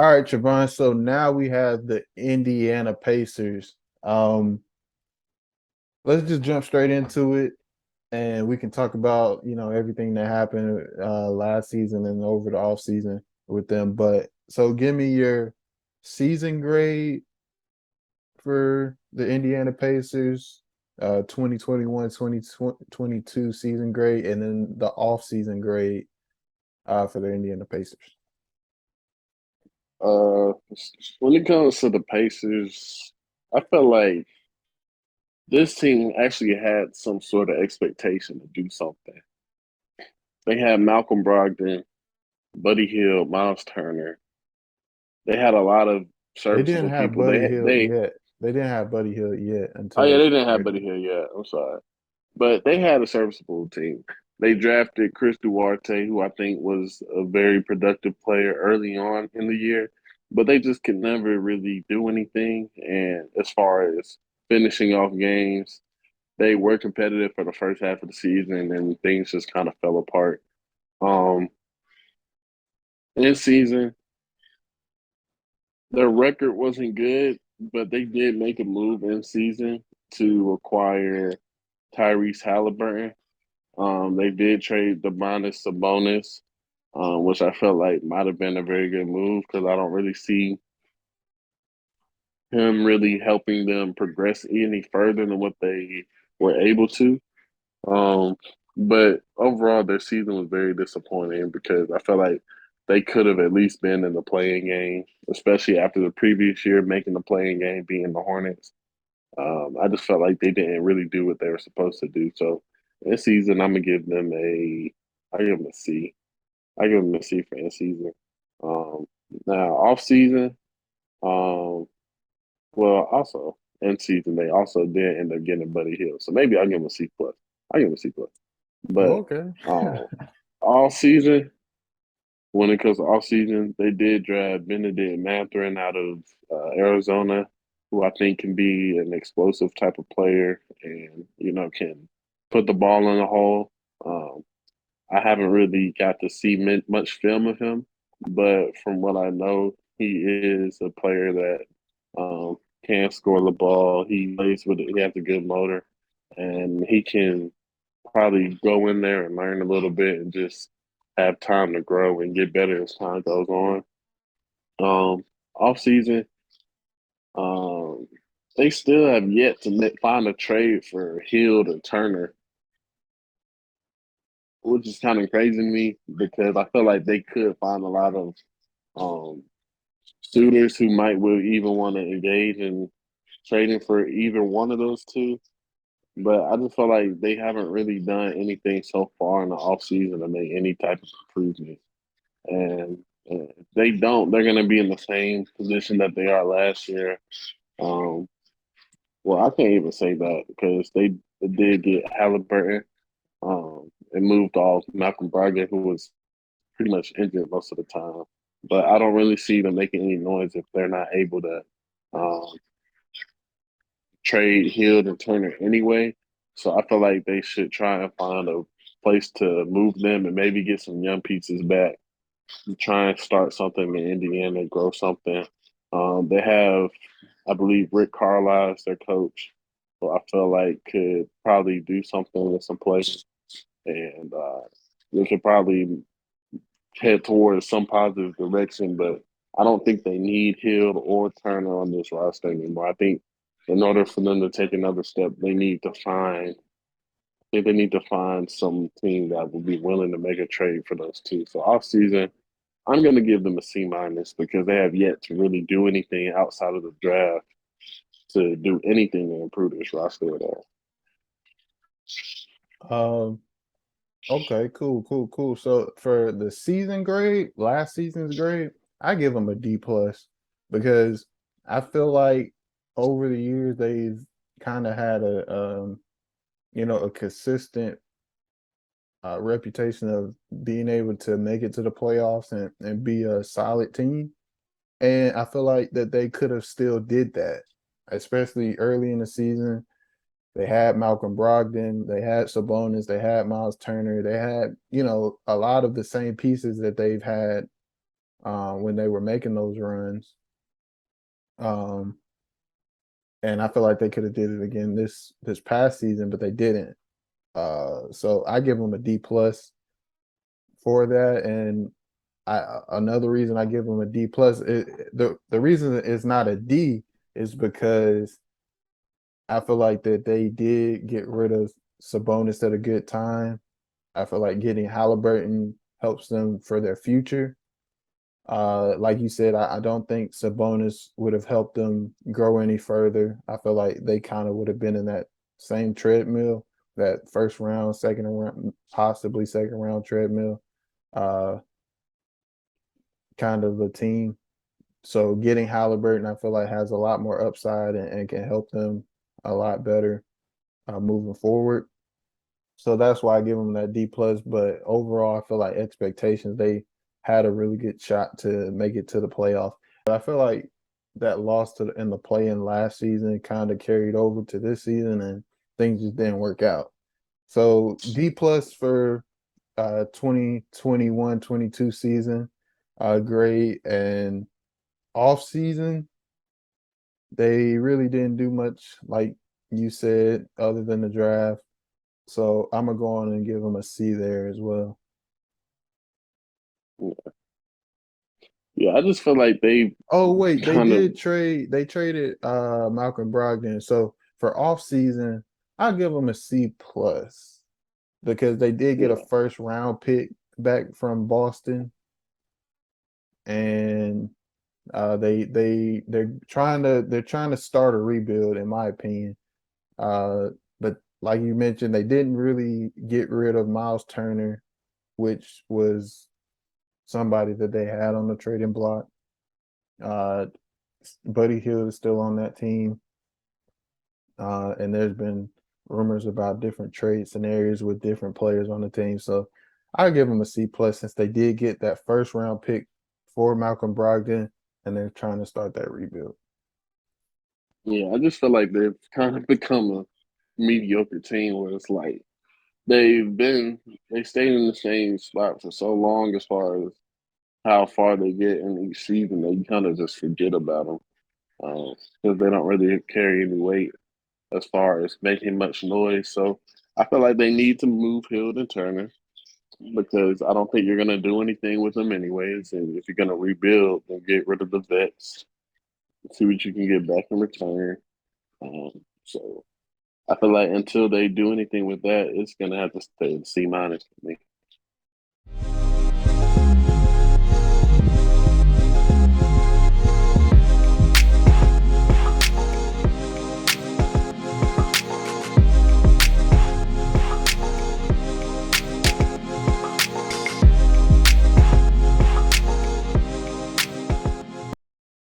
All right, Trevon. So now we have the Indiana Pacers. Let's just jump straight into it, and we can talk about everything that happened last season and over the off season with them. But so, give me your season grade for the Indiana Pacers, 2021, season grade, and then the off season grade for the Indiana Pacers. Uh, when it comes to the Pacers, I felt like this team actually had some sort of expectation to do something. They had Malcolm Brogdon, Buddy Hield, Miles Turner. They had a lot of They didn't serviceable have people. Buddy Hield yet. They didn't have Buddy Hield yet Oh yeah, until they didn't have right Buddy now. Hield yet. I'm sorry, but they had a serviceable team. They drafted Chris Duarte, who I think was a very productive player early on in the year, but they just could never really do anything. And as far as finishing off games, they were competitive for the first half of the season, and things just kind of fell apart. Um, in season, their record wasn't good, but they did make a move in season to acquire Tyrese Halliburton. They did trade Domantas Sabonis, which I felt like might have been a very good move because I don't really see him really helping them progress any further than what they were able to. Um, but overall, their season was very disappointing because I felt like they could have at least been in the playing game, especially after the previous year making the playing game, being the Hornets. I just felt like they didn't really do what they were supposed to do. So this season, I'm gonna give them I give them a C. I give them a C for in season. Um, Now off season, um, well, also in season they also did end up getting Buddy Hill. So maybe I'll give them a C plus. I give them a C plus. Oh, But okay. um, all season, when it comes to off season, they did draft Benedict Mathurin out of Arizona, who I think can be an explosive type of player and can put the ball in the hole. Um, I haven't really got to see much film of him, but from what I know, he is a player that can score the ball. He plays with it. He has a good motor, and he can probably go in there and learn a little bit and just have time to grow and get better as time goes on. Off season, um, they still have yet to find a trade for Hield or Turner, which is kind of crazy to me because I feel like they could find a lot of um, suitors who might will even want to engage in trading for either one of those two. But I just feel like they haven't really done anything so far in the offseason to make any type of improvement. And if they don't, they're going to be in the same position that they are last year. Um, well, I can't even say that because they did get Halliburton and moved off Malcolm Brogdon, who was pretty much injured most of the time. But I don't really see them making any noise if they're not able to um, trade Hield and Turner anyway. So I feel like they should try and find a place to move them and maybe get some young pieces back. Try and start something in Indiana, grow something. They have, I believe, Rick Carlisle as their coach, who I feel like could probably do something with some players, and they could probably head towards some positive direction. But I don't think they need Hill or Turner on this roster anymore. I think in order for them to take another step, they need to find. I think they need to find some team that will be willing to make a trade for those two. So off season, I'm going to give them a C minus because they have yet to really do anything outside of the draft to do anything to improve this roster at all. Um, okay, cool, cool, cool. So for the season grade, last season's grade, I give them a D plus because I feel like over the years they've kind of had a consistent reputation of being able to make it to the playoffs and be a solid team. And I feel like that they could have still did that, especially early in the season. They had Malcolm Brogdon, they had Sabonis, they had Miles Turner, they had, a lot of the same pieces that they've had when they were making those runs. Um, and I feel like they could have did it again this past season, but they didn't. So I give them a D plus for that. And another reason I give them a D plus, the reason it's not a D is because I feel like that they did get rid of Sabonis at a good time. I feel like getting Halliburton helps them for their future. Like you said, I don't think Sabonis would have helped them grow any further. I feel like they kind of would have been in that same treadmill, that first round, second round, possibly second round treadmill, uh, kind of a team. So getting Halliburton, I feel like has a lot more upside and can help them a lot better moving forward. So that's why I give them that D plus. But overall, I feel like expectations, they had a really good shot to make it to the playoff. But I feel like that loss in the play in last season kind of carried over to this season, and things just didn't work out. So D plus for 2021-22 season, great. And off season, they really didn't do much, like you said, other than the draft. So I'm gonna go on and give them a C there as well. Yeah, I just feel like they Oh wait, they kind of did trade. They traded Malcolm Brogdon. So for off season, I'll give them a C plus because they did get a yeah. first round pick back from Boston, and they're trying to start a rebuild, in my opinion. But like you mentioned, they didn't really get rid of Miles Turner, which was somebody that they had on the trading block. Uh, Buddy Hield is still on that team, and there's been rumors about different trade scenarios with different players on the team. So I give them a C plus since they did get that first round pick for Malcolm Brogdon, and they're trying to start that rebuild. Yeah, I just feel like they've kind of become a mediocre team where it's like they stayed in the same spot for so long as far as how far they get in each season. They kind of just forget about them because they don't really carry any weight as far as making much noise. So I feel like they need to move Hill and Turner because I don't think you're going to do anything with them anyways. And if you're going to rebuild, then get rid of the vets, see what you can get back in return. So I feel like until they do anything with that, it's going to have to stay C minus for me.